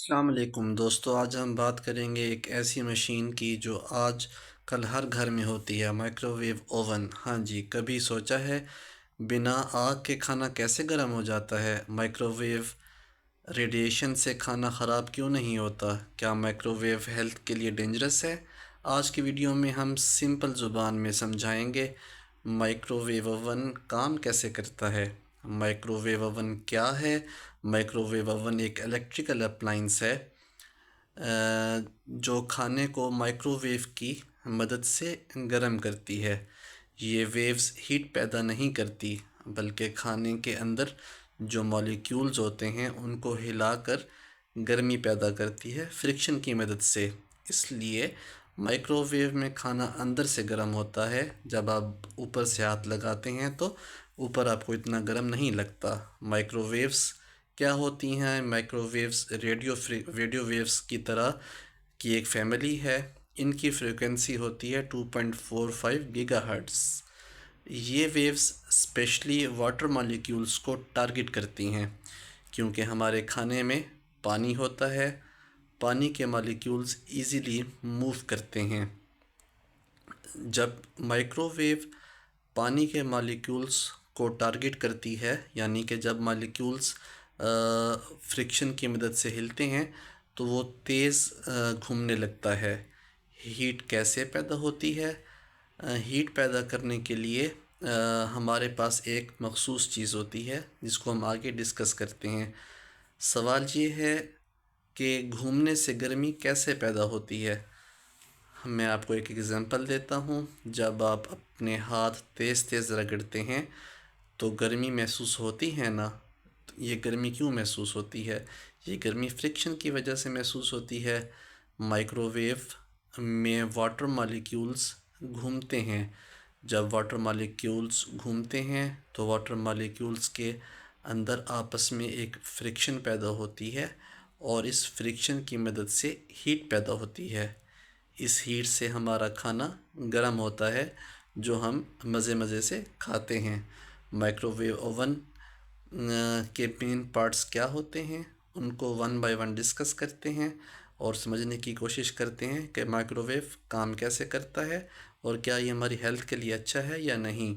السلام علیکم دوستو، آج ہم بات کریں گے ایک ایسی مشین کی جو آج کل ہر گھر میں ہوتی ہے، مائکرو ویو اوون۔ ہاں جی، کبھی سوچا ہے بنا آگ کے کھانا کیسے گرم ہو جاتا ہے؟ مائکرو ویو ریڈیشن سے کھانا خراب کیوں نہیں ہوتا؟ کیا مائکرو ویو ہیلتھ کے لیے ڈینجرس ہے؟ آج کی ویڈیو میں ہم سمپل زبان میں سمجھائیں گے مائکرو ویو اوون کام کیسے کرتا ہے، مائکرو ویو اوون کیا ہے۔ مائکرو ویو اوون ایک الیکٹریکل اپلائنس ہے جو کھانے کو مائکرو ویو کی مدد سے گرم کرتی ہے۔ یہ ویوز ہیٹ پیدا نہیں کرتی بلکہ کھانے کے اندر جو مالیکیولز ہوتے ہیں ان کو ہلا کر گرمی پیدا کرتی ہے فرکشن کی مدد سے۔ اس لیے مائکرو ویو میں کھانا اندر سے گرم ہوتا ہے، جب آپ اوپر سے ہاتھ لگاتے ہیں تو اوپر آپ کو اتنا گرم نہیں لگتا۔ مائکرو ویوز کیا ہوتی ہیں؟ مائکرو ویوز ریڈیو ویوز کی طرح کی ایک فیملی ہے۔ ان کی فریکوینسی ہوتی ہے 2.45 گیگا ہرٹز۔ یہ ویوز اسپیشلی واٹر مالیکیولز کو ٹارگٹ کرتی ہیں، کیونکہ ہمارے کھانے میں پانی ہوتا ہے، پانی کے مالیکیولز ایزیلی موو کرتے ہیں۔ جب مائکرو ویو پانی کے مالیکیولز کو ٹارگٹ کرتی ہے، یعنی کہ جب مالیکیولز فرکشن کی مدد سے ہلتے ہیں تو وہ تیز گھومنے لگتا ہے۔ ہیٹ کیسے پیدا ہوتی ہے؟ ہیٹ پیدا کرنے کے لیے ہمارے پاس ایک مخصوص چیز ہوتی ہے جس کو ہم آگے ڈسکس کرتے ہیں۔ سوال یہ ہے کہ گھومنے سے گرمی کیسے پیدا ہوتی ہے؟ میں آپ کو ایک ایگزامپل دیتا ہوں۔ جب آپ اپنے ہاتھ تیز تیز رگڑتے ہیں تو گرمی محسوس ہوتی ہے نا؟ یہ گرمی کیوں محسوس ہوتی ہے؟ یہ گرمی فرکشن کی وجہ سے محسوس ہوتی ہے۔ مائکرو ویو میں واٹر مالیکیولز گھومتے ہیں۔ جب واٹر مالیکیولز گھومتے ہیں تو واٹر مالیکیولز کے اندر آپس میں ایک فرکشن پیدا ہوتی ہے اور اس فرکشن کی مدد سے ہیٹ پیدا ہوتی ہے۔ اس ہیٹ سے ہمارا کھانا گرم ہوتا ہے جو ہم مزے مزے سے کھاتے ہیں۔ مائکرو ویو اوون کے مین پارٹس کیا ہوتے ہیں، ان کو ون بائی ون ڈسکس کرتے ہیں اور سمجھنے کی کوشش کرتے ہیں کہ مائکرو ویو کام کیسے کرتا ہے اور کیا یہ ہماری ہیلتھ کے لیے اچھا ہے یا نہیں۔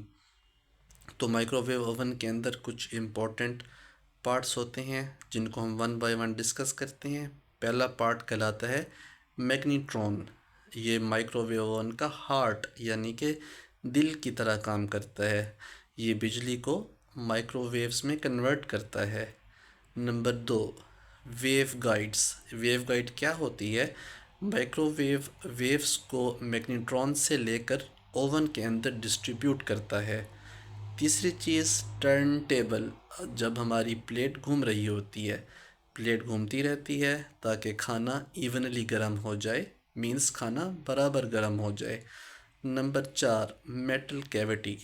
تو مائکرو ویو اوون کے اندر کچھ امپورٹنٹ پارٹس ہوتے ہیں جن کو ہم ون بائی ون ڈسکس کرتے ہیں۔ پہلا پارٹ کہلاتا ہے میگنیٹرون۔ یہ مائکرو ویو اوون کا ہارٹ یعنی کہ دل کی طرح کام کرتا ہے۔ یہ بجلی کو مائکرو ویوز میں کنورٹ کرتا ہے۔ Number 2، wave guides. Wave guide کیا ہوتی ہے؟ مائکرو ویو ویوز کو میگنیٹرون سے لے کر اوون کے اندر ڈسٹریبیوٹ کرتا ہے۔ تیسری چیز ٹرن ٹیبل۔ جب ہماری پلیٹ گھوم رہی ہوتی ہے، پلیٹ گھومتی رہتی ہے تاکہ کھانا ایونلی گرم ہو جائے، مینس کھانا برابر گرم ہو جائے۔ Number 4، metal cavity.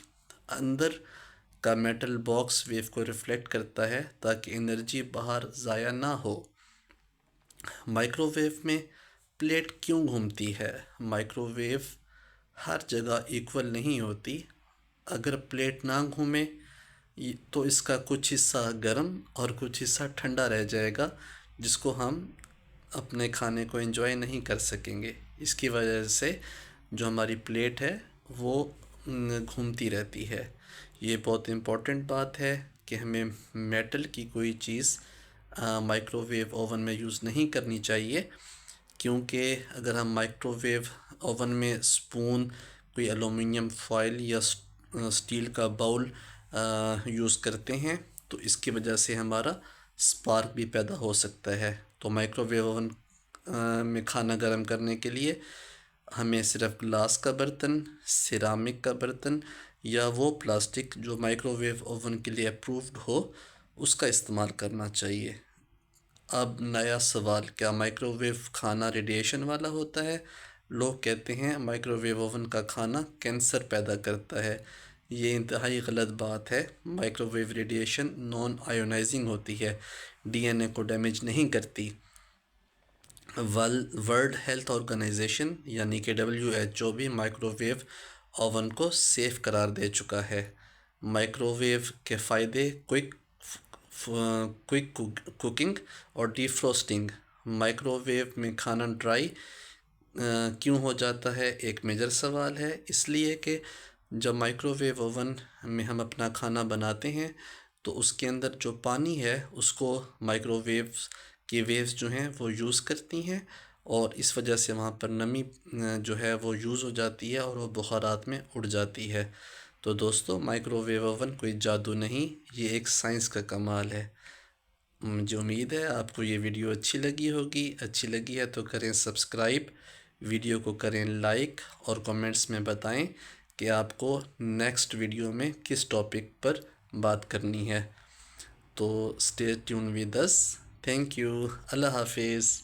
اندر کا میٹل باکس ویو کو ریفلیکٹ کرتا ہے تاکہ انرجی باہر ضائع نہ ہو۔ مائکرو ویو میں پلیٹ کیوں گھومتی ہے؟ مائکرو ویو ہر جگہ ایکول نہیں ہوتی۔ اگر پلیٹ نہ گھومے تو اس کا کچھ حصہ گرم اور کچھ حصہ ٹھنڈا رہ جائے گا، جس کو ہم اپنے کھانے کو انجوائے نہیں کر سکیں گے۔ اس کی وجہ سے جو ہماری پلیٹ ہے وہ گھومتی رہتی ہے۔ یہ بہت امپورٹنٹ بات ہے کہ ہمیں میٹل کی کوئی چیز مائکرو ویو اوون میں یوز نہیں کرنی چاہیے، کیونکہ اگر ہم مائکرو ویو اوون میں سپون، کوئی ایلومینیم فوائل یا سٹیل کا باؤل یوز کرتے ہیں تو اس کی وجہ سے ہمارا سپارک بھی پیدا ہو سکتا ہے۔ تو مائکرو ویو اوون میں کھانا گرم کرنے کے لیے ہمیں صرف گلاس کا برتن، سیرامک کا برتن یا وہ پلاسٹک جو مائکرو ویو اوون کے لیے اپرووڈ ہو اس کا استعمال کرنا چاہیے۔ اب نیا سوال، کیا مائکرو ویو کھانا ریڈیشن والا ہوتا ہے؟ لوگ کہتے ہیں مائکرو ویو اوون کا کھانا کینسر پیدا کرتا ہے۔ یہ انتہائی غلط بات ہے۔ مائکرو ویو ریڈیشن نان آئیونائزنگ ہوتی ہے، ڈی این اے کو ڈیمیج نہیں کرتی۔ ورلڈ ہیلتھ آرگنائزیشن یعنی کہ WHO بھی مائکرو ویو اوون کو سیف قرار دے چکا ہے۔ مائکرو ویو کے فائدے: کوئک کوکنگ اور ڈی فروسٹنگ۔ مائکرو ویو میں کھانا ڈرائی کیوں ہو جاتا ہے، ایک میجر سوال ہے۔ اس لیے کہ جب مائکرو ویو اوون میں ہم اپنا کھانا بناتے ہیں تو اس کے اندر جو پانی ہے اس کو مائکرو ویوز کی ویوز جو ہیں وہ یوز کرتی ہیں، اور اس وجہ سے وہاں پر نمی جو ہے وہ یوز ہو جاتی ہے اور وہ بخارات میں اڑ جاتی ہے۔ تو دوستو، مائکرو ویو اوون کوئی جادو نہیں، یہ ایک سائنس کا کمال ہے۔ مجھے امید ہے آپ کو یہ ویڈیو اچھی لگی ہوگی۔ اچھی لگی ہے تو کریں سبسکرائب، ویڈیو کو کریں لائک، اور کمنٹس میں بتائیں کہ آپ کو نیکسٹ ویڈیو میں کس ٹاپک پر بات کرنی ہے۔ تو stay tune with us. Thank you. اللہ حافظ۔